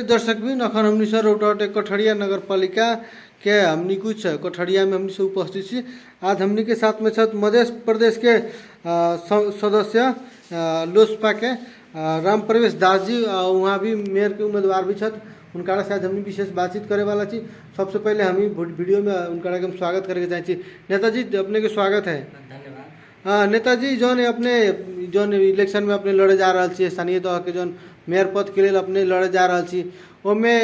दर्शक भी अखन हमनी सर रोटौटे कठरिया नगर पालिका के हमनी कुछ कठरिया में हमनी से उपस्थित छी। आज हमनी के साथ में छत मध्य प्रदेश के सदस्य लोजपा के राम प्रवेश दास जी, वहाँ भी मेयर के उम्मीदवार भी छत। उनका से आज हमनी विशेष बातचीत करे वाला छी। सबसे पहले हम वीडियो में उनका के हम स्वागत करके चाहे छी। नेताजी अपने के स्वागत है। धन्यवाद। हाँ नेताजी, जौन अपने जौन इलेक्शन में अपने लड़े जा रहा छी, स्थानीय तौर के जौन मेयर पद के लिए अपने लड़े जा रहा छी, ओमे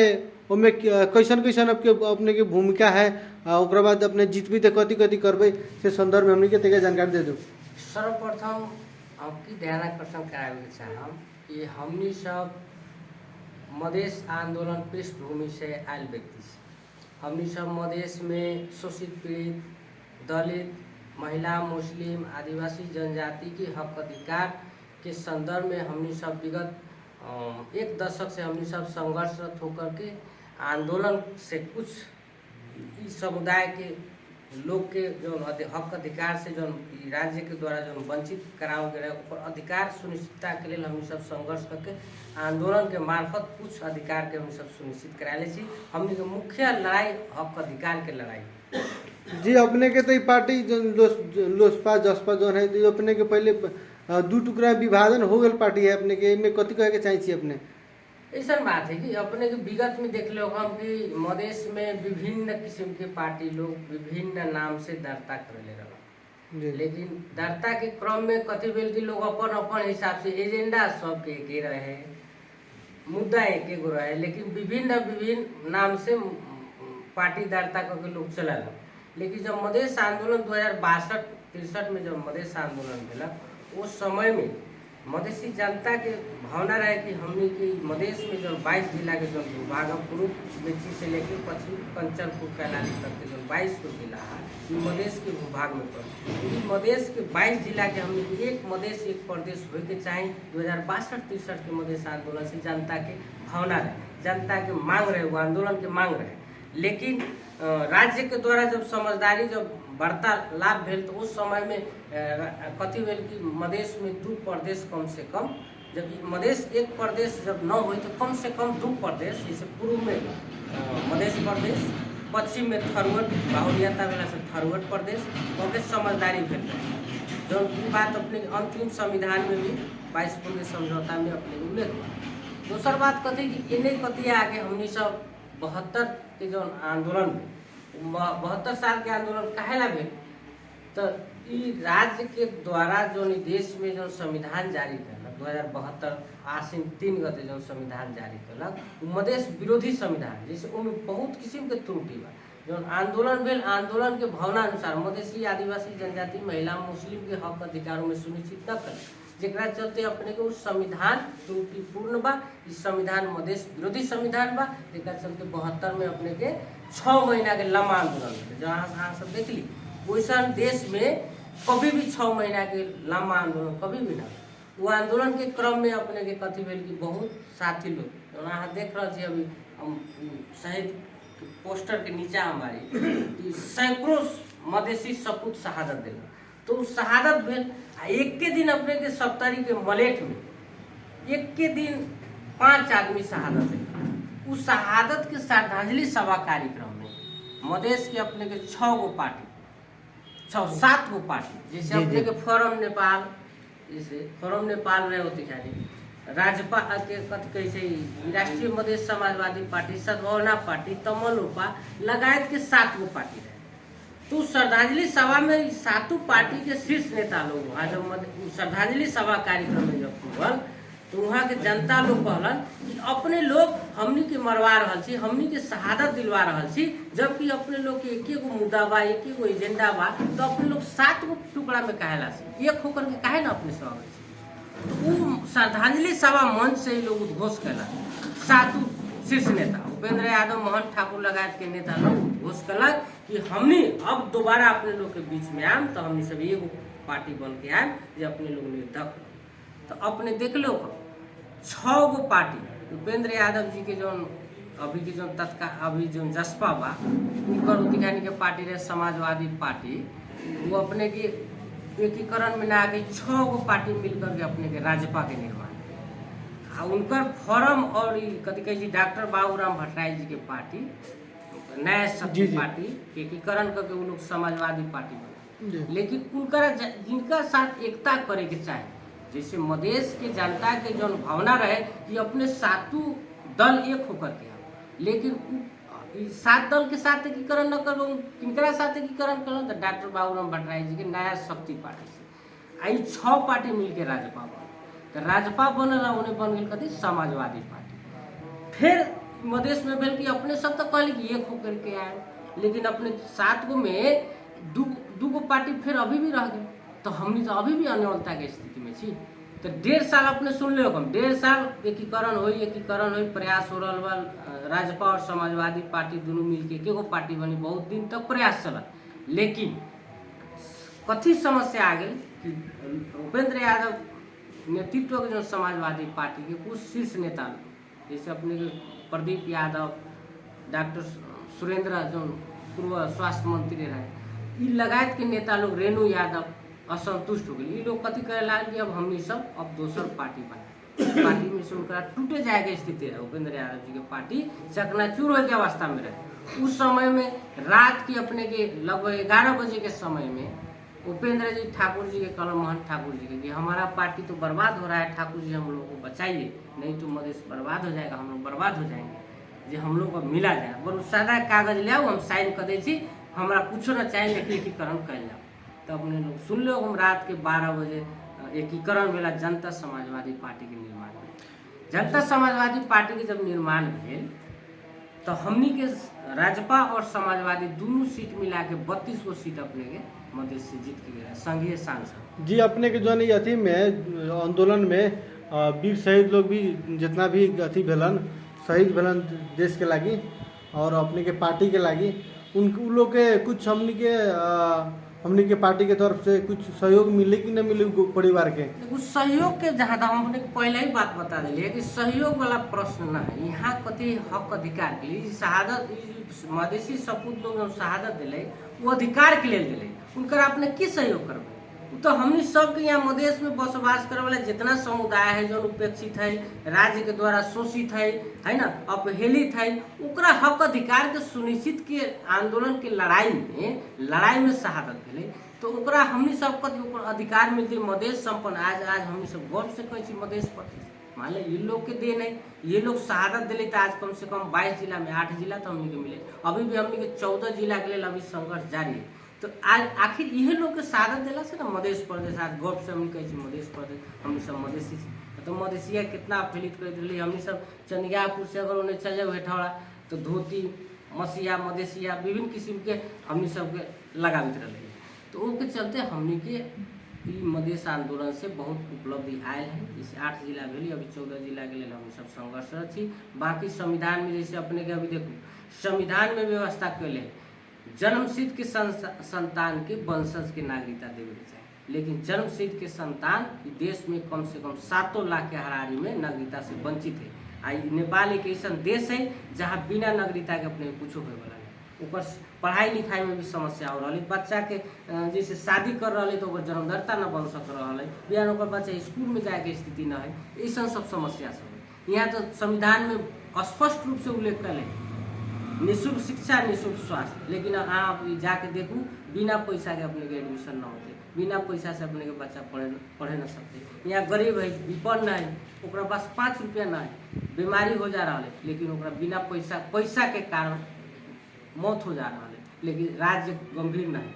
ओमे कैसन कैसन अपने के भूमिका है, ओकरा बाद अपने जीतबी तो कथी कथी करबे से संदर्भ में हमनी के तनिक जानकारी दे दो। सर्वप्रथम आपकी ध्यानाकर्षण करावे के चाहम कि हमनी सब मधेश आंदोलन पृष्ठभूमि से आयल व्यक्ति से। हमनी सब मधेश में शोषित पीड़ित दलित महिला मुस्लिम आदिवासी जनजाति के हक अधिकार के संदर्भ में हमनी सब विगत एक दशक से हमनी सब संघर्षरत होकर के आंदोलन से कुछ इस समुदाय के लोग के जो हक अधिकार से जो राज्य के द्वारा जो वंचित कराओ गए अधिकार सुनिश्चितता के लिए हम सब संघर्ष करके आंदोलन के मार्फत कुछ अधिकार के हम सब सुनिश्चित कराले छी। हमनी के मुख्य लड़ाई हक अधिकार के लड़ाई जी। अपने के तो पार्टी लोजपा जसपा जो है अपने के पहले दू टुकड़ा विभाजन हो गए पार्टी है, अपने के में कथी कहे के चाहिए अपने? ऐसा बात है कि अपने के विगत में देख लो हम कि मधेश में विभिन्न किस्म के पार्टी लोग विभिन्न नाम से दर्ता कर ले रहा, लेकिन दर्ता के क्रम में कथी भेल कि लोग अपन अपन हिसाब से एजेंडा सबके एक रहे, मुद्दा एक गो रहे, लेकिन विभिन्न नाम से पार्टी दर्ता करके लोग चलल। लेकिन जब मधेश आंदोलन 2062-63 में जब मधेश आंदोलन भेला उस समय में मधेसी जनता के भावना रहे कि हमने की मधेश में जो 22 जिला के जो भूभाग पूर्व बेची से लेकर पश्चिम कंचनपुर कैलाली तक के जो 22 को जिला है मधेश के भूभाग में पड़े। मधेश के 22 जिला के हमने एक मधेश एक प्रदेश हो के चाहिए 2062-63 के मधेश आंदोलन से जनता के भावना रहे, जनता के मांग रहे, वो आंदोलन के मांग रहे। लेकिन राज्य के द्वारा जब समझदारी जब वार्तालाप भेल तो उस समय में कथी भेल कि मधेश में 2 प्रदेश कम से कम, जब मधेश एक प्रदेश जब न हो तो कम से कम 2 प्रदेश, जैसे पूर्व में मधेश प्रदेश, पश्चिम में थरवट बाहुल्यता वाला से थरवट प्रदेश और समझदारी भेल। जो बात अपने अंतिम संविधान में भी 22 पूर्व समझौता में अपने उल्लेख हुआ। दूसर बात कथी कि इन्हें कथी आगे हमनी सब 72 के जो आंदोलन में 72 साल के आंदोलन काहेला भेल तो राज्य के द्वारा जो देश में जो संविधान जारी करलक 2072 आश्विन 3 गते जो संविधान जारी करलक मधेश विरोधी संविधान, जैसे उनमें बहुत किस्म के त्रुटि बा। जो आंदोलन भेल आंदोलन के भावना अनुसार मधेसी आदिवासी जनजाति महिला मुस्लिम के हक अधिकारों में सुनिश्चित न कर, जेकरा चलते अपने के उस संविधान त्रुटिपूर्ण बा। इस संविधान मधेश विरोधी संविधान बा, जेकरा चलते 72 में अपने के 6 महीना के लंबा आंदोलन जहाँ सब देख ली वैसा देश में कभी भी 6 महीना के लंबा आंदोलन कभी भी ना। वो आंदोलन के क्रम में अपने के कथी भेल कि बहुत साथी लोग अहाँ देख रहे थे अभी हम शहीद पोस्टर के नीचा हमारी सैकड़ों मधेसी सपूत शहादत दिला, तो शहादत भेल एक के दिन अपने के 70 के मलेट में एक के दिन 5 आदमी शहादत दिला। उस शहादत के श्रद्धांजलि सभा कार्यक्रम में मधेश के अपने के 6 गो पार्टी 7 गो पार्टी, जैसे अपने के फोरम नेपाल, जैसे फोरम नेपाल रहे होती खाली राजपा के कथी कैसे राष्ट्रीय मधेश समाजवादी पार्टी, सद्भावना पार्टी, तमलुपा लगायत के 7 गो पार्टी रहे। तो श्रद्धांजलि सभा में 7 पार्टी के शीर्ष नेता लोग जब श्रद्धांजलि सभा कार्यक्रम में जब हुआ तो वहाँ के जनता लोग कहलन कि अपने लोग हमनी के मरवा रहा छी, हमनी के शहादत दिलवा रहा छी, जबकि अपने लोग के एक गो मुद्दा बा, एक गो एजेंडा बा, तो अपने लोग 7 गो टुकड़ा में कहेला छी, एक होकर के काहे ना अपने सब वो श्रद्धांजलि सभा मंच से ही लोग उद्घोष कैला। 7 शीर्ष नेता उपेंद्र यादव मोहन ठाकुर लगायत के नेता लोग उद्घोष कैलक कि हमनी अब दोबारा अपने लोग के बीच में आम तो हमनी सब एगो पार्टी बन के आए जो अपने लोग निर्धक। तो अपने देख लो 6 गो पार्टी उपेंद्र यादव जी के जो अभी के जो अभी जो जसपा बा उनकर दिखाने के पार्टी रहे समाजवादी पार्टी, वो अपने के एकीकरण में ना आके 6 गो पार्टी मिलकर के अपने के राजपा के निर्माण आ उनकर फॉर्म और कथी कहे डॉक्टर बाबूराम भट्टराई जी के पार्टी नया शक्ति पार्टी के एकीकरण करके वो लोग समाजवादी पार्टी बना, लेकिन उनका जिनका साथ एकता करे के चाहे, जैसे मधेश के जनता के जो भावना रहे कि अपने सातों दल एक होकर के आओ, लेकिन 7 दल के साथ एकीकरण न करो, किनकरा साथ एकीकरण करो तो डॉक्टर बाबूराम भट्टराई जी के नया शक्ति पार्टी से आई 6 पार्टी मिलके राजपा बन, तो राजपा बनल उन्हें बन गई कथी समाजवादी पार्टी। फिर मधेश में भेल कि अपने सब तो कहली कि एक होकर के आए, लेकिन अपने 7 गो में दू गो पार्टी फिर अभी भी रह गए, तो हमनी तो अभी भी अनौलता के स्थिति में छी। तो 1.5 साल अपने सुन लो, हम 1.5 साल एकीकरण हो प्रयास हो रहा बा, राजपा और समाजवादी पार्टी दोनों मिलके एगो पार्टी बनी, बहुत दिन तक प्रयास चला, लेकिन कथी समस्या आ गई कि उपेंद्र यादव नेतृत्व के जो समाजवादी पार्टी के कुछ शीर्ष नेता जैसे अपने प्रदीप यादव, डॉक्टर सुरेंद्र जो पूर्व स्वास्थ्य मंत्री रहे, ये लगायत के नेता लोग, रेणु यादव असंतुष्ट हो गए। ये लोग कथी करे लाग कि अब हम सब अब दोसर पार्टी बनाए, पार्टी में से उनका टूटे जाएगा स्थिति है। उपेंद्र यादव जी के पार्टी चकनाचूर हो के अवस्था में रहे। उस समय में रात की अपने के लगभग 11 बजे के समय में उपेंद्र जी ठाकुर जी के कलम महंत ठाकुर जी के कि हमारा पार्टी तो बर्बाद हो रहा है, ठाकुर जी हम लोगों को बचाइए, नहीं तो मधेश बर्बाद हो जाएगा, हम लोग बर्बाद हो जाएंगे, जो हम लोग को मिला जाए बरु सादा कागज ले आओ, हम साइन कर दी, हमारा कुछ न चाहिए, लेकिन एकीकरण कर जाओ। तो अपने लोग सुन लो, हम रात के 12 बजे एकीकरण भेला जनता समाजवादी पार्टी के निर्माण भेल। जनता समाजवादी पार्टी के जब निर्माण भेल तो हमनी के राजपा और समाजवादी दोनों सीट मिला के 32 गो सीट अपने के मधेश से जीत के गए संघीय सांसद जी। अपने के जो है अथी में आंदोलन में वीर शहीद लोग भी जितना भी अथी भेलन, शहीद भेलन देश के लागी और अपने के पार्टी के लागी, उन लोग के कुछ हमनी के पार्टी के तरफ से कुछ सहयोग मिले कि न मिले परिवार के? कुछ सहयोग के जहाँ हमने पहले ही बात बता दिली कि सहयोग वाला प्रश्न न है यहाँ, कथी हक अधिकार के लिए शहादत मधेसी सपूत लोग जो शहादत दिले वो अधिकार के लिए दिले, उनकर आपने की सहयोग करबे? तो हमने सब के यहाँ मधेश में बसवास करे वाला जितना समुदाय है जो उपेक्षित है, राज्य के द्वारा शोषित है ना, अपहेलित है, उनका हक अधिकार के सुनिश्चित के आंदोलन के लड़ाई में शहादत भेले, तो उनका हमने सब अधिकार मिलते मधेश संपन्न। आज हमने सब गर्व से कहे मधेश प्रदेश, मान लो ये लोग के देन है, ये लोग शहादत दिले तो आज कम से कम 22 जिला में 8 जिला तो हमने के मिले, अभी भी हमने के 14 जिला के लिए अभी संघर्ष जारी है। तो आज आखिर यही लोग के शहादत दिला से ना मधेश प्रदेश आज गौरव से हमने कहे मधेश प्रदेश, हमने सब मधेसी, तो मधेसिया कितना अपहेलित कर दिली। हमने सब चंदियापुर से अगर उन्हें चल जाओ हेठौड़ा तो धोती मसीहा मधेसिया विभिन्न किस्म के हमने सबके लगावित रहे, तो उनके चलते हमने के मधेश आंदोलन से बहुत उपलब्धि आयल है। जैसे 8 जिला भेली, अभी 14 जिला के लिए हम सब संघर्षरत छी। बाकी संविधान में जैसे अपने के अभी देखो संविधान में व्यवस्था कैले जन्मसिद्ध के संतान के वंशज के नागरिकता देवे के चाहिए, लेकिन जन्मसिद्ध के संतान देश में कम से कम 7 लाख के हाराहारी में नागरिकता से वंचित है। नेपाल एक ऐसा देश है जहाँ बिना नागरिकता के अपने कुछ होने वाला नहीं। ऊपर पढ़ाई लिखाई में भी समस्या हो रहा है, बच्चा के जैसे शादी कर रहा है तो जन्मदाता न बन सक रहा है, बिहान ओकर बच्चा स्कूल में जाए के स्थिति न है, ऐसा सब समस्या सब है। यहाँ तो संविधान में स्पष्ट रूप से उल्लेख कर निःशुल्क शिक्षा निःशुल्क स्वास्थ्य, लेकिन आप जाके देखू बिना पैसा के अपने के एडमिशन न होते, बिना पैसा से अपने के बच्चा पढ़े न सकते। यहाँ गरीब है, विपन्न है, ओकरा पास 5 रुपया न है, बीमारी हो जा रहा है, लेकिन ओकरा बिना पैसा के कारण मौत हो जा रहा है, लेकिन राज्य गंभीर न है।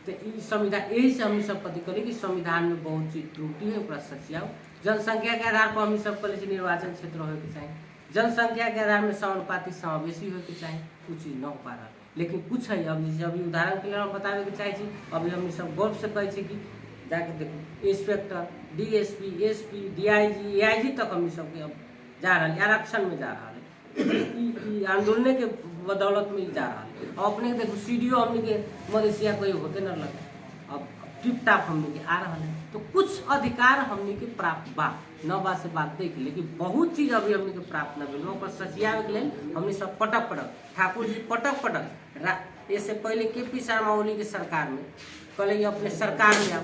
तो ये संविधान, यही से हम सब कथी करी कि संविधान में बहुत चीज त्रुटि है, ओकरा सचियाओ। जनसंख्या के आधार पर हम सब कहले निर्वाचन क्षेत्र होए के चाहिए, जनसंख्या के आधार में समानुपाती समावेशी हो के चाहिए, कुछ चीज न हो पा रहा, लेकिन कुछ है। अब जैसे अभी उदाहरण के लिए हम बतावे के चाहिए, अभी हम सब गौरव से कहे कि जाके देखो inspector, DSP, SP, DIG, AIG तक हम सबके अब जा रहा है, आरक्षण में जा रहा है, आंदोलन के बदौलत में जा रहा है। और अपने देखो सीडीओ हमने के मधेसिया कोई होते न लगे, अब टिप टाप हमने के आ रहा है, तो कुछ अधिकार हमने के प्राप्त बा न बा से बात देख, लेकिन बहुत चीज अभी हमने के प्राप्त न भेल। पर सचियावे के लिए हमने सब पटक ठाकुर जी पटक इससे पहले केपी शर्मा ओली के सरकार में कहले अपने सरकार में आओ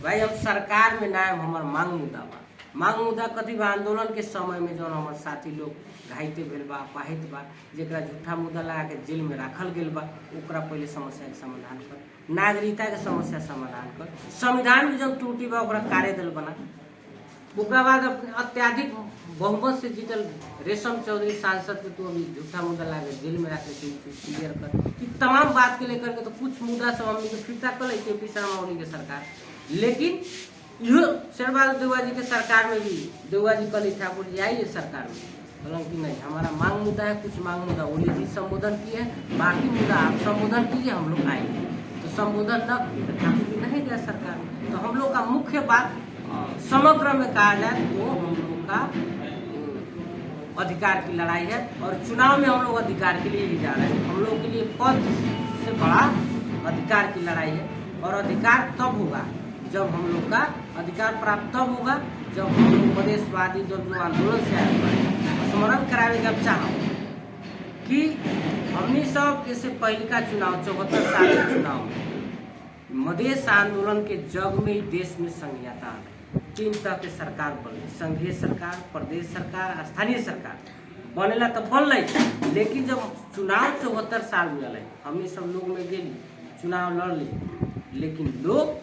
भाई, हम सरकार में ना हमार मांग मुद्दा बा, मांग मुद्दा कथी बा, आंदोलन के समय में जो हमारे साथी लोग घायते भेल बा, अपाहित बा, जेकरा झूठा मुद्दा लगा के जेल में रखल गेल बा, ओकरा पहले समस्या के समाधान कर, नागरिकता के समस्या समाधान कर, संविधान में जब त्रुटि बा ओकरा कार्यदल बना, ओकरा बाद अपने अत्याधिक बहुमत से जीतल रेशम चौधरी सांसद के तो अभी झूठा मुद्दा लगा के जेल में रखे क्लियर कर, कि तमाम बात के लेकर के तो कुछ मुद्दा सब हमने के फिरता कर ले के शर्मा ओली के सरकार, लेकिन यो शर्मा देवा जी के सरकार में भी देवा जी कल ठाकुर जी आइए सरकार में, बोला कि नहीं हमारा मांग मुद्दा है, कुछ मांग मुद्दा ओली जी संबोधन किए, बाकी मुद्दा आप संबोधन कीजिए, हम लोग आएंगे। तो संबोधन न किए तो ठाकुर जी नहीं गया सरकार में। तो हम लोग का मुख्य बात समग्र में कहा जाए तो हम लोग का अधिकार की लड़ाई है, और चुनाव में हम लोग अधिकार के लिए ही जा रहे हैं। हम लोग के लिए पद से बड़ा अधिकार की लड़ाई है, और अधिकार तब होगा जब हम लोग का अधिकार प्राप्त तब होगा जब हम लोग मधेशवादी जो आंदोलन से आए हैं स्मरण करावे के अब चाहो कि हमने सब जैसे पहले का चुनाव 74 साल के चुनाव में मधेश आंदोलन के जग में देश में संघीयता आ गई, 3 तरह के सरकार बने, संघीय सरकार, प्रदेश सरकार, स्थानीय सरकार बनेला तो बन रही, लेकिन जब चुनाव 74 साल में अल हमने सब लोग में गेली चुनाव लड़ ली, लेकिन लोग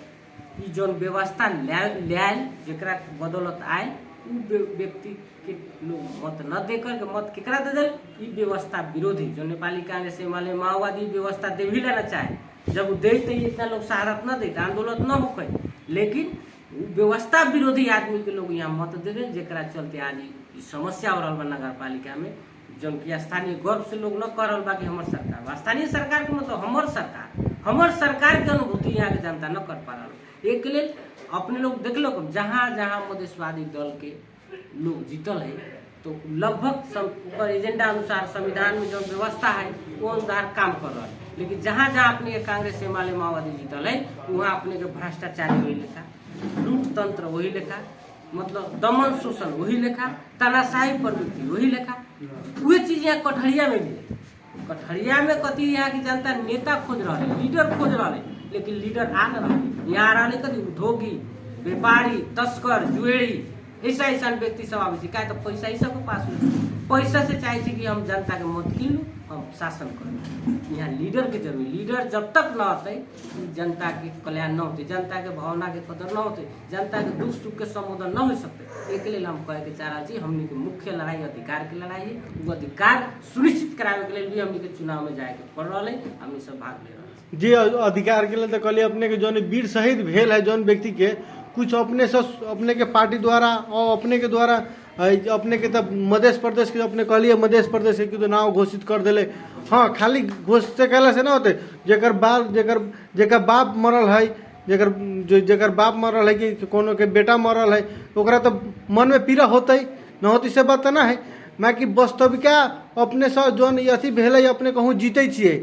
जौन व्यवस्था ल्यायल जरा बदौलत आए व्यक्ति के लोग मत न देकर के मत केकरा दे दिल, व्यवस्था विरोधी जो नेपाली कांग्रेस एमाले माओवादी व्यवस्था दे भी लेना चाहे, जब दे तो इतना लोग सहारत न देते, आंदोलन न होके, लेकिन व्यवस्था विरोधी आदमी के लोग यहाँ मत दे दे, जरा चलते आज समस्या हो रहा बा नगर पालिका में, जौन की स्थानीय गर्व से लोग न कर रहा बा कि हमार सरकार, स्थानीय सरकार के मतलब हमार सरकार के अनुभूति यहाँ के जनता न कर पा रहा। एक लिए अपने लोग देख लो जहाँ जहाँ मधेशवादी दल के लोग जीतल है तो लगभग एजेंडा अनुसार संविधान में जो व्यवस्था है वो अनुसार काम कर रहा है, लेकिन जहाँ जहाँ अपने कांग्रेस एमाले माओवादी जीतल है वहाँ अपने के भ्रष्टाचारी वही लेखा, लूट तंत्र वही लेखा, मतलब दमन शोषण वही लेखा, तानाशाही प्रवृत्ति वही लेखा, वही चीज यहाँ कठहरिया में भी, कठहरिया में कथी यहाँ की जनता नेता खोज रहा है, लीडर खोज रहा है, लेकिन लीडर आ न रहा, यहाँ आ रहा कथी उद्योगी, व्यापारी, तस्कर, जुएड़ी, ऐसा व्यक्ति सब आवे क्या तो पैसा ही सबके पास हो, पैसा से चाहे कि हम जनता के मत किन लू, हम शासन करें। यहाँ लीडर के जरूरी, लीडर जब तक न होते जनता के कल्याण न होते, जनता के भावना के कदर न होते, जनता के दुख सुख के संबोधन न हो सकते। एक लिए हम कहे के चाह रहा छी हमनी के मुख्य लड़ाई अधिकार की लड़ाई है, वो अधिकार सुनिश्चित करावे के लिए भी हमनी के चुनाव में जाए के पड़ रहा है, हमनी सब भाग ले रहा है। जी अधिकार के लिए तो कहलिए अपने के जौन वीर शहीद भेल है जौन व्यक्ति के कुछ अपने से अपने के पार्टी द्वारा और अपने के द्वारा अपने के तब मध्य प्रदेश के अपने कहलिए मध्य प्रदेश के तो नाम घोषित कर दिले। हाँ खाली घोषित कहला से ना होते, जेकर बाप मरल है, जेकर बाप मरल है कि कोनो के बेटा मरल है ओकरा तो मन में पीड़ा होते ही न होती से बात ना है। मैं कि वास्तविका अपने से जौन अथी भेल अपने कहूँ जीते छिए,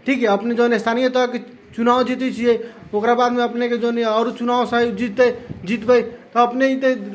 ठीक है, अपने जौन स्थानीय तह के चुनाव जीते छिए, ओकरा बाद में अपने के जौन और चुनाव से जीतबे तो अपने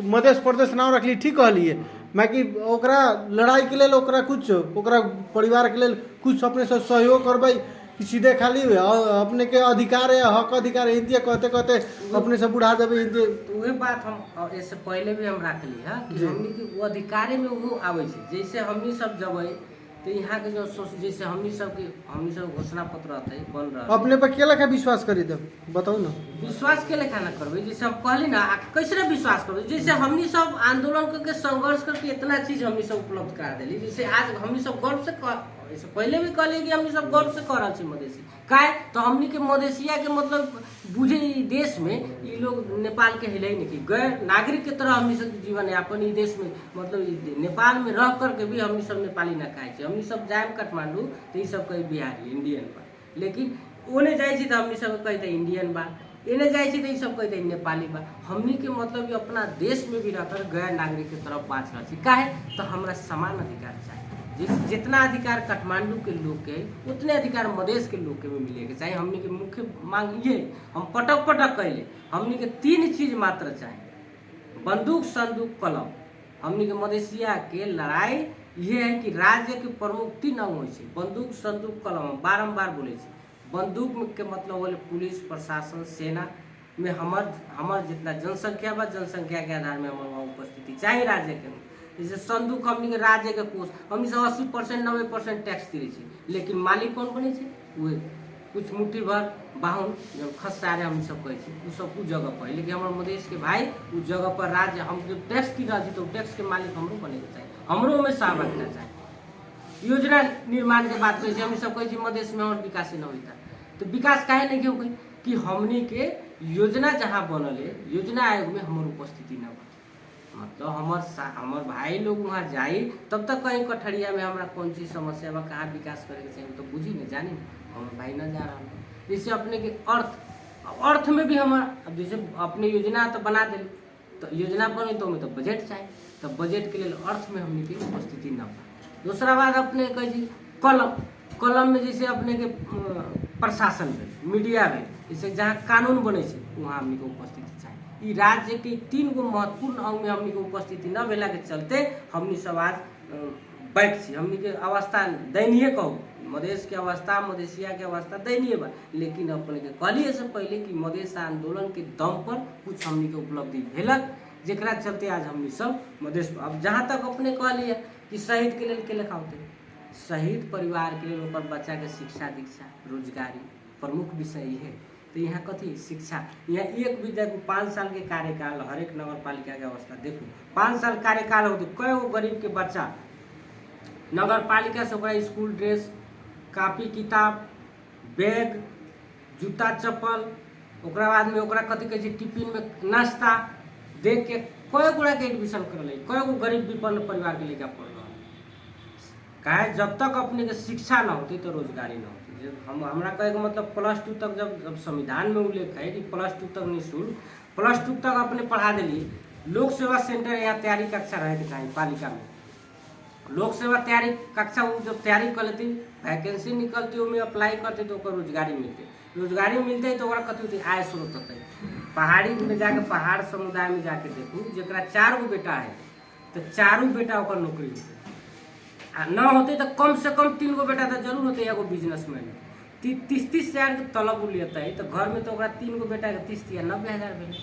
मध्य प्रदेश नाम रखली, ठीक कहलिए। मैं कि ओकरा लड़ाई के लिए ओकरा कुछ ओकरा परिवार के लिए कुछ अपने से सहयोग करबे कि सीधे खाली अपने के अधिकार है हक अधिकार हिंदी कहते कहते अपने से बुढ़ा देवे हिंदी। वही बात हम इससे पहले भी हम रख ली है कि हमनी के वो अधिकारी में वो आवे छे, जैसे हमनी सब जब तो यहाँ के जो जैसे हमनी सब घोषणा पत्र रहते बन रहा अपने पर केला का विश्वास करी तब बताओ ना, विश्वास के लेखा ना करबे, जैसे हम कहली ना कैसे विश्वास करबे, जैसे हमनी सब आंदोलन करके संघर्ष करके इतना चीज हमनी सब उपलब्ध करा दिली, जैसे आज हमनी सब गर्व से पहले भी कहली कि हमनी सब गर्व से कर रहा छी मधेसी काहे तो हमनी के मधेसिया के मतलब बुझे देश में ये लोग नेपाल के हिले नहीं कि गैर नागरिक के तरह हमनी सब जीवन यापन ई देश में मतलब नेपाल में रह करके भी हमनी सब नेपाली ना खाए छी, हमनी सब जाए काठमांडू तो ये सब कही बिहारी इंडियन बा, लेकिन ओने जाए छी तो हमनी सब कहते इंडियन बा, एने जाए छी तो ये सब कहते नेपाली बा। हमनी के मतलब अपना देश में भी रहकर गैर नागरिक के तरफ बाँच रहा छी काहे तो हमरा समान अधिकार चाहिए, जितना अधिकार काठमांडू के लोग के उतने अधिकार मधेश के लोग के भी मिले के चाहिए। हमनी के मुख्य मांग ये हम पटक कहले हमनी के 3 चीज मात्र चाहिए, बंदूक संदूक कलम। हमनी के मधेसिया के लड़ाई ये है कि राज्य के प्रमुख 3 अंग हो, बंदूक संदूक कलम, बारम्बार बोले बंदूक के मतलब बोले पुलिस प्रशासन सेना में हमार जितना जनसंख्या बा, जनसंख्या के आधार में हमार वहाँ उपस्थिति चाहिए राज्य के। जैसे संदूक हमनी के राज्य के कोष हमनी से 80% 90% टैक्स दिले छे, लेकिन मालिक कौन बने छे? उहे कुछ मुट्ठी भर बाहुन जब खस सारे हम सब कहे छे उ सब उ जगह पर, लेकिन हमारे मधेश के भाई उस जगह पर राज्य हम जो टैक्स दी रही तो टैक्स के मालिक हमरो बने के चाहिए, हमरो में सहभागिता चाहिए। योजना निर्माण के बात कहे हम सब कहे मधेश में और विकास न होता, तो विकास काहे नहीं हो गई कि हमनी के योजना जहाँ बनल है योजना आयोग में हमार उपस्थिति न बा। मतलब हमार भाई लोग वहाँ जाई तब तक कहीं कठरिया में हमारा कौन सी समस्या बा, कहाँ विकास करे के चाहिए तो बुझी नहीं जानी हमारे भाई न जा रहा। जैसे अपने के अर्थ में भी हमारा, अब जैसे अपने योजना तो बना दे तो योजना बने तो हमें तो बजट चाहिए, तो बजट के लिए अर्थ में हमने की उपस्थिति न बा। दूसरा बात अपने कही कलम में जैसे अपने के प्रशासन में, मीडिया में, जैसे जहाँ कानून बने वहाँ हमने के उपस्थिति चाहिए। ई राज्य के 3 गो महत्वपूर्ण अंग में हमने के उपस्थिति न भेला के चलते हमने सब आज बैठ छी। हमने के अवस्था दयनीय कहू, मधेश के अवस्था, मधेशिया के अवस्था दयनीय बा, लेकिन अपने के कहलिए से पहले कि मधेश आंदोलन के दम पर कुछ हमने के उपलब्धि भेलक, जेकरा चलते आज हमने सब मधेश। अब जहाँ तक अपने कहलिए कि शहीद के लिए के लिखा होते, शहीद परिवार के लिए ओकर बच्चा के शिक्षा दीक्षा रोजगारी प्रमुख विषय है। तो यहाँ कथी शिक्षा, यहाँ एक विद्या को 5 साल के कार्यकाल, हर एक नगर पालिका के अवस्था देखो 5 साल कार्यकाल होते, कई गो गरीब के बच्चा नगर पालिका से ओकरा स्कूल ड्रेस, कॉपी किताब, बैग, जूता चप्पल, ओकरा बाद में ओकरा कथी कहे टिफिन में नाश्ता देख के कई गोड़ा के एडमिशन कर ले, कई गो गरीब विपन्न परिवार के लेकर पढ़ रहा है। जब तक अपने के शिक्षा न होती तो रोजगारी न होती। हमरा कहे का मतलब +2 तक जब संविधान में उल्लेख है कि +2 तक निःशुल्क, +2 तक अपने पढ़ा दिली। लोक सेवा सेंटर यहाँ तैयारी कक्षा रहे के चाहिए पालिका में, लोक सेवा तैयारी कक्षा जब तैयारी कर लेती, वैकेंसी निकलती, उसमें अप्लाई करते तो रोजगारी मिलते तो कथी होती आय स्रोत होते। पहाड़ी में जाके पहाड़ समुदाय में जाके देखू जरा 4 गो बेटा है तो 4 बेटा ओकर नौकरी होते, न होते तो कम से कम 3 गो बेटा तो जरूर होते। एगो बिजनेसमैन 30 हजार के तलब लेता है तो घर में तो 3 गो बेटा के 30 या 90 हजार भेल,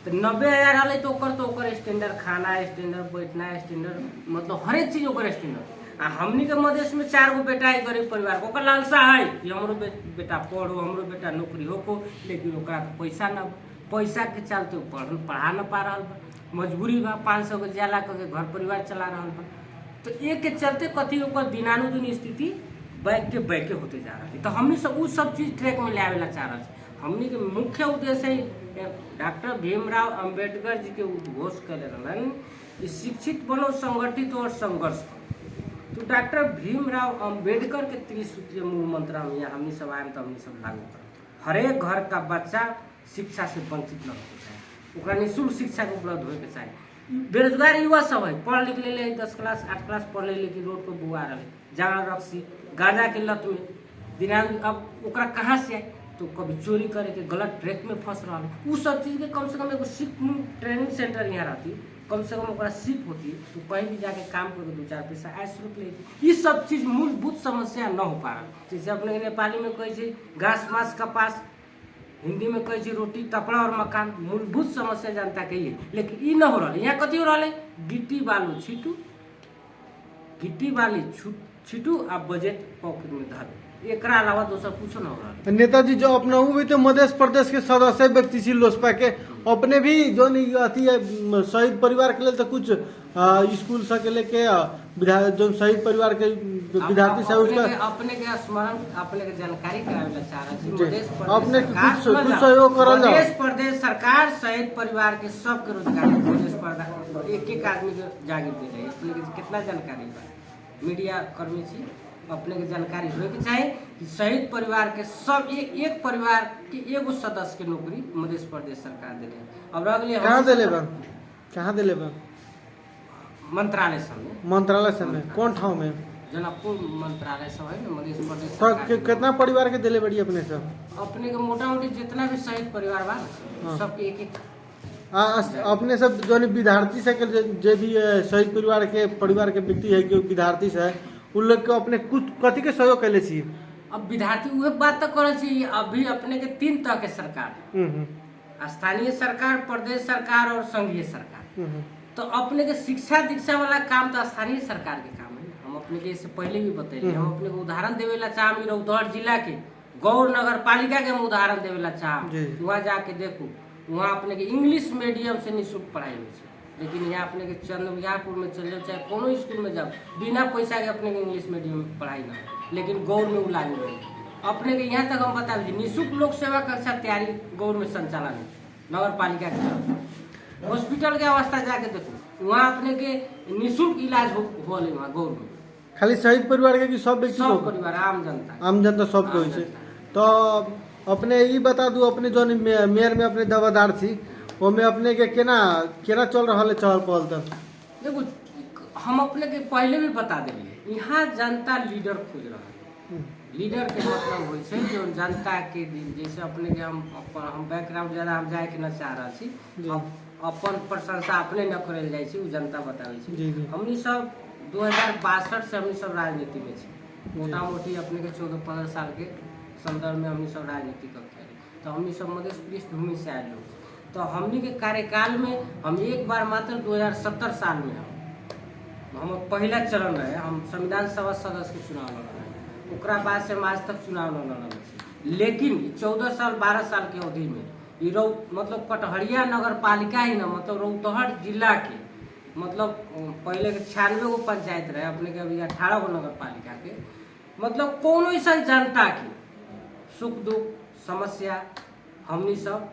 तो 90 हजार आले तो ओकर स्टैंडर्ड खाना, स्टैंडर्ड बैठना, स्टैंडर्ड मतलब हर एक चीज ओकर स्टैंडर्ड। आ हमनी के मधेश में 4 गो बेटा है गरीब परिवार को, ओकर लालसा है कि हमरो बेटा पढ़ो, हमरो बेटा नौकरी हो, लेकिन ओकरा पैसा न, पैसा के चलते पढ़ा न पा रहा बा, मजबूरी बा, 500 के जाला करके घर परिवार चला रहा बा। तो एक के चलते कथी ओकर दिनानुदिन स्थिति बैके होते जा रहा है। तो हमने सब चीज ट्रैक में ले आवेला चाह रहा है। हमने के मुख्य उद्देश्य डॉक्टर भीमराव अंबेडकर जी के उद्घोष कर रहन कि शिक्षित बनो, संगठित और संघर्ष करो। तो डॉक्टर भीमराव अंबेडकर के 30 सूत्रीय मूल मंत्र हमने सब आए तो हमने सब लागू कर। हर एक घर का बच्चा शिक्षा से वंचित न होना चाहिए, ओकरा निःशुल्क शिक्षा के उपलब्ध होके चाहिए। बेरोजगार युवा सब है, पढ़ लिख ले 10 क्लास 8 क्लास पढ़ ले, लेकिन रोड पर बुआ रहे, जाना रक्सी गांजा के लत में दिनांक। अब ओकरा कहाँ से आए तो कभी चोरी करे के गलत ट्रैक में फंस रहा है। उ सब चीज के कम से कम एगो सीख ट्रेनिंग सेंटर यहाँ रहती, कम से कम ओकरा सीख होती तो कहीं भी जाके काम करके 2-4 पैसा आय स्रोत लेती। ये सब चीज मूलभूत समस्या न हो पा रहा। जैसे अपने नेपाली में कहे घास मांस कपास, हिंदी में कहे रोटी कपड़ा और मकान, मूलभूत समस्या जनता के है, लेकिन ई न हो रहा है। यहाँ कथी हो रहा है, गिट्टी बालू छीटू, गिट्टी बाली छीटू आ बजट पॉकेट में धर, एकरा अलावा दोसर कुछ न हो रहा है। नेताजी जो अपना भी तो मध्य प्रदेश के सदस्य व्यक्ति छी लोजपा के, अपने भी जो अथी है शहीद परिवार के लिए तो कुछ स्कूल से लेके जो शहीद परिवार के विद्यार्थी से उसका अपने के स्मरण, अपने के जानकारी करावेला चाह रहा छी। अपने कुछ सहयोग करल जाओ। मध्य प्रदेश सरकार शहीद परिवार के सब के रोजगार मध्य प्रदेश एक आदमी के जागीर दे रही है। कितना जानकारी बा, मीडिया कर्मी छी, अपने के जानकारी होए के चाहिए कि शहीद परिवार के सब एक परिवार के एगो सदस्य के नौकरी मध्य प्रदेश सरकार दे रही। अब अगले कहाँ दिले बा मंत्रालय समय कौन ठाव में जनकपुर मंत्रालय सब है ना मध्य प्रदेश। कितना परिवार के दिले बड़ी अपने सब? अपने के मोटा मोटी जितना भी शहीद परिवार बा सबके एक अपने सब जो विद्यार्थी से जो भी शहीद परिवार के व्यक्ति है जो विद्यार्थी से उन लोग को अपने कुछ कथी के सहयोग कैले छी? अब विद्यार्थी वह बात तो करे छी। अभी अपने के 3 तरह के सरकार स्थानीय सरकार, प्रदेश सरकार और संघीय सरकार। तो अपने के शिक्षा दीक्षा वाला काम तो स्थानीय सरकार के काम है। हम अपने के इससे पहले भी बतैले, हम अपने को उदाहरण देवेला चाहम रौतहट जिला के गौर नगर पालिका के हम उदाहरण देवेला चाहम। वहाँ जाके देखू, वहाँ अपने के इंग्लिश मीडियम से निःशुल्क पढ़ाई हो, लेकिन यहाँ अपने के चंद्रयापुर में चल जाओ, चाहे कोनो स्कूल में जाओ, बिना पैसा के अपने के इंग्लिश मीडियम में पढ़ाई ना हो, लेकिन गौर में लागू है। अपने के यहाँ तक हम बता दीजिए, निःशुल्क लोक सेवा कक्षा तैयारी गौर में संचालन है नगर पालिका की तरफ। हॉस्पिटल के अवस्था जाके देखो, वहाँ अपने के निःशुल्क इलाज हो वहाँ गौर में। खाली शहीद परिवार के कि सब व्यक्ति, सब परिवार, आम जनता सब कोई से। तो अपने ये बता दू, अपने जो मेयर में अपने दावेदार थी वो में अपने के केना चल रहा है चहल पहल? तक देखो, हम अपने के पहले भी बता देंगे, यहाँ जनता लीडर खोज रहा है। लीडर के मतलब हो जो जनता के दिन, जैसे अपने के हम बैकग्राउंड ज्यादा हम जाए के न चाह रहा छी, अपन प्रशंसा अपने न करल जाए छी, जनता बतावे छी। हमनी सब 2062 से हमनी सब राजनीति में छी, मोटा मोटी अपने के 14-15 साल के संदर्भ में हमनी सब राजनीति करते हैं। तो हमनी सब मध्य पृष्ठभूमि से आए लोग। तो हमनी के कार्यकाल में हम एक बार मात्र 2070 साल में हम पहला चरण रहे, हम संविधान सभा सदस्य के चुनाव लड़ रहे, ओकरा बाद से हम आज तक चुनाव न लड़े। लेकिन 14 साल 12 साल के अवधि में मतलब कटहरिया नगर पालिका ही न, मतलब रौतहट जिला के मतलब पहले के 96 गो पंचायत रहे, अपने के अभी 18 गो नगर पालिका के, मतलब कोनो ऐसा जनता की सुख दुख समस्या हमनी सब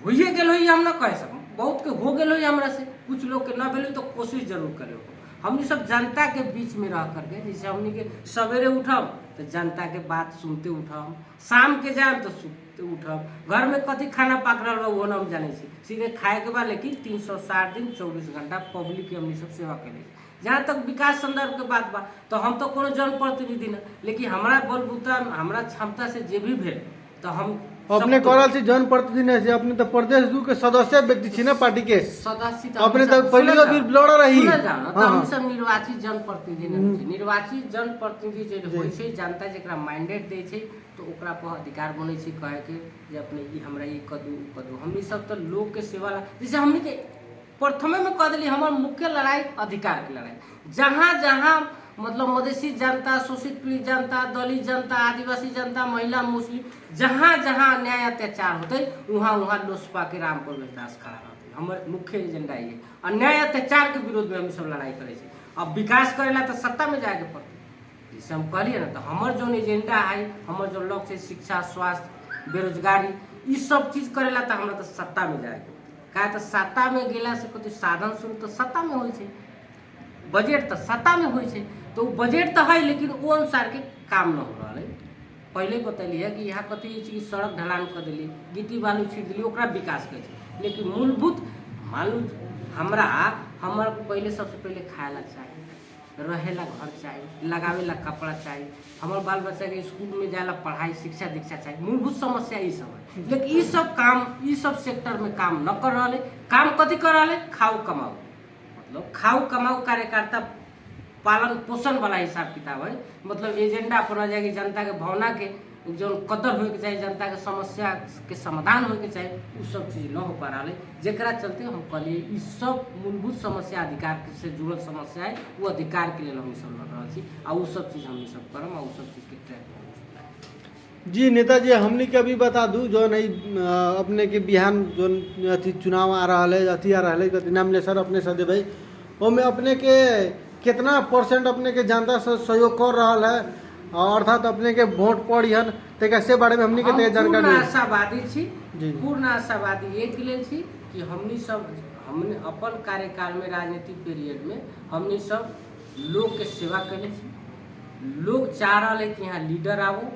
होइए गेल हो, हम न कह सकूँ, बहुत के हो गेल हो हमरा से, कुछ लोग के न भेल तो कोशिश जरूर करे। हमनी सब जनता के बीच में रह करके, जैसे हमनी के सवेरे उठम तो जनता के बात सुनते उठम, शाम के जाए तो सुनते उठम, घर में कथी खाना पाक रहा बा वो हम जाने छी, सीधे खाए के बाद, लेकिन 360 दिन 24 घंटा पब्लिक के हमनी सब सेवा करे। जहाँ तक विकास संदर्भ के बात बा, तो हम तो कोनो जनप्रतिनिधि न, लेकिन हमारा बलबूता हमारा क्षमता से जे भी भेल तो हम अपने करल छी जनप्रतिनिधि, अपने तो प्रदेश दू के सदस्य व्यक्ति छी ना पार्टी के सदस्य, अपने तो पहले भी लड़ रही। हम सब निर्वाचित जनप्रतिनिधि, निर्वाचित जनप्रतिनिधि जे होय छै, जनता जेकरा मैंडेट दै छै तो ओकरा पर अधिकार बनै छै कहे के जे अपने ई हमरा ई कदू। हमनी सब तो लोग के सेवा, जैसे हमनी के प्रथमे में कह दिली, हमार मुख्य लड़ाई अधिकार की लड़ाई। जहाँ जहाँ मतलब मधेसी जनता, शोषित पीड़ित जनता, दलित जनता, आदिवासी जनता, महिला, मुस्लिम, जहाँ जहाँ अन्याय अत्याचार होते वहाँ वहाँ लोसपा के राम प्रवेश दास खड़ा रहते। हमारे मुख्य एजेंडा ये अन्याय अत्याचार के विरोध में हम सब लड़ाई करे। अब विकास करेला तो सत्ता में जाए के पड़ते, जैसे हम कहलिए ना, तो हमार जो एजेंडा है, हमार जो लक्ष्य है शिक्षा, स्वास्थ्य, बेरोजगारी, ये सब चीज करेला तो हमरा तो सत्ता में जाए का, तो सत्ता में गेला से कोई साधन स्रोत तो सत्ता में हो, बजट तो सत्ता में हो, तो बजट तो है लेकिन वो अनुसार के काम न हो रहा है। पहले बतैली है कि यहाँ कथी कि सड़क ढलान कर दिली, गिट्टी बालू छीट दिली, ओकरा विकास कर, लेकिन मूलभूत मान लू हमार पहले सबसे पहले खाएला चाहिए, रहेला घर चाहिए, लगावेला कपड़ा चाहिए, हमारे बाल बच्चा के स्कूल में जाएला पढ़ाई शिक्षा दीक्षा चाहिए, मूलभूत समस्या ये सब है। लेकिन ये सब काम, ये सब सेक्टर में काम न कर रहा है। काम कथी कर रहा है? खाओ कमाओ, मतलब खाओ कमाओ कार्यकर्ता पालन पोषण वाला हिसाब किताब है। मतलब एजेंडा अपना जाएगी, जनता के भावना के जो कदर होके चाहिए, जनता के समस्या के समाधान होके चाहिए, वो सब चीज न हो पा रहा है। जेकरा चलते हम कहलिए ई सब मूलभूत समस्या अधिकार से जुड़ल समस्या है, वो अधिकार के लिए हम सब लड़ रहा छी, आ वो सब चीज हम सब करम, आ वो सब चीज के ट्रैक। जी नेताजी, हमने के अभी बता दूं जो नहीं अपने के बिहान जो अथी चुनाव आ रहा है, अथी आ रहा है नॉमिनेशन अपने से देवे, वो में अपने के कितना परसेंट अपने के जनता से सहयोग कर रहा है, और अर्थात अपने के वोट पड़ी हन, तो कैसे बारे में हमनी के जानकारी? पूर्ण आशावादी छी, पूर्ण आशावादी एक लेल छी कि हमनी सब हमने अपन कार्यकाल में राजनीतिक पीरियड में हमनी सब लोग के सेवा करे छी। लोग चाह रहा है कि यहाँ लीडर आवो,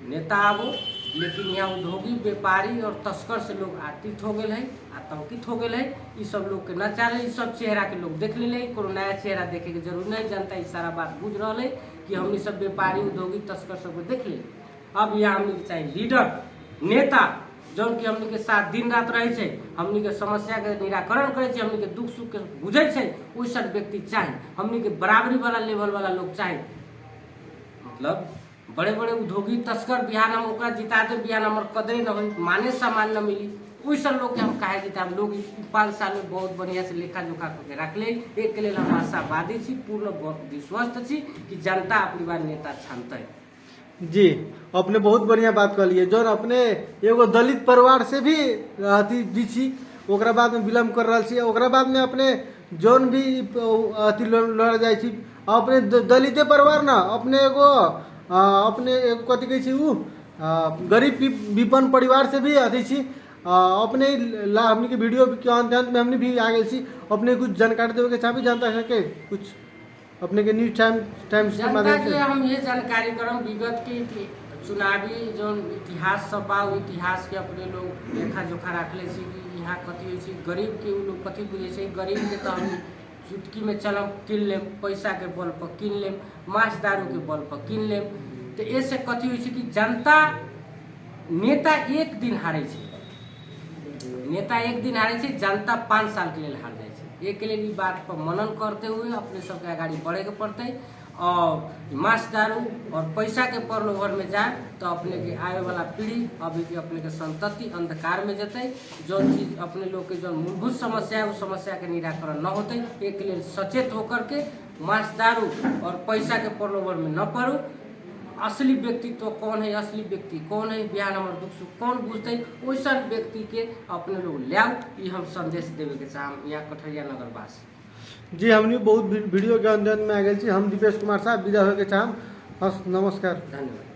नेता आवो, लेकिन यहाँ उद्योगी व्यापारी और तस्कर से लोग आर्थिक हो गए है, आतंकित हो गए है। ये सब लोग के न चाह रहे, सब चेहरा के लोग देख ले, कोनो नया चेहरा देखे के जरूर नहीं, जनता इस सारा बात बुझ रहा है कि हमनी सब व्यापारी उद्योगी तस्कर सबको देख ले। अब यहाँ हमनी के चाहिए लीडर, नेता, जो कि हमनी के साथ दिन रात रहे छे, हमनी के समस्या के निराकरण करे छे, हमनी के दुख सुख के बुझे छे, वैसा व्यक्ति चाहिए। हमनी के बराबरी वाला लेवल वाला लोग चाहिए। मतलब बड़े बड़े उद्योगिक तस्कर बिहान हम ओकरा जिता दे, बिहान हमार कदरे न हो, माने सामान न मिली, वैसा लोग के हम काहे जिताब। लोग 5 साल में बहुत बढ़िया से लेखा जोखा करके रख ले। एक के लिए हम आशावादी छी, पूर्ण विश्वस्त छी कि जनता अपनी बार नेता छानते। जी अपने बहुत बढ़िया बात कहलिए। जो अपने एगो दलित परिवार से भी अथी भी छी, ओकरा बाद में बिलोंग कर रहा छी, ओकरा बाद में अपने जोन भी अथी लड़ जाए छी, अपने दलित परिवार ना, अपने एगो अपने एगो कथी कहै छी उ गरीब विपन्न परिवार से भी अथी छी। अपने हमनी के वीडियो के अंत में हमने भी आ गए छी। अपने कुछ जानकारी देवे के चाहबी जनता के, कुछ अपने के न्यूज टाइम्स के जनता माध्यम के से हम ये जानकारी करम, विगत के चुनावी जो इतिहास सब बा, इतिहास के अपने लोग लेखा जोखा रखले छी कि यहाँ कथी होइ छी, गरीब के उ लोग कथी बुझे छै। गरीब के तो हम चुटकी में चलम किन लेम, पैसा के बल पर किन लेम, मांस दारू के बल पर किन लेम। तो ऐसे कथी होइ छै कि जनता नेता एक दिन हारे छै, नेता एक दिन हारे छै, जनता 5 साल के लिए हार जाए छै। एक के लिए ई बात पर मनन करते हुए अपने सबके आगाड़ी बढ़े के पड़ते। और मांस दारू और पैसा के प्रलोभन में जाए तो अपने के आए वाला पीढ़ी, अभी के अपने के संतति अंधकार में जते। जो चीज अपने लोग के जो मूलभूत समस्या है, उस समस्या के निराकरण न होते। एक के लिए सचेत होकर के मांस दारू और पैसा के प्रलोभन में न पड़ो। असली व्यक्तित्व कौन है, असली व्यक्ति कौन है, बिहान हमार दुख सुख कौन बुझते, वैसा व्यक्ति के अपने लोग लाओ, ये हम संदेश देवे के चाहम यहाँ कठरिया नगर वासी। जी हमने बहुत वीडियो के अंदर में आ गए छी। हम दीपेश कुमार साहब विदा होके चाहम। नमस्कार, धन्यवाद।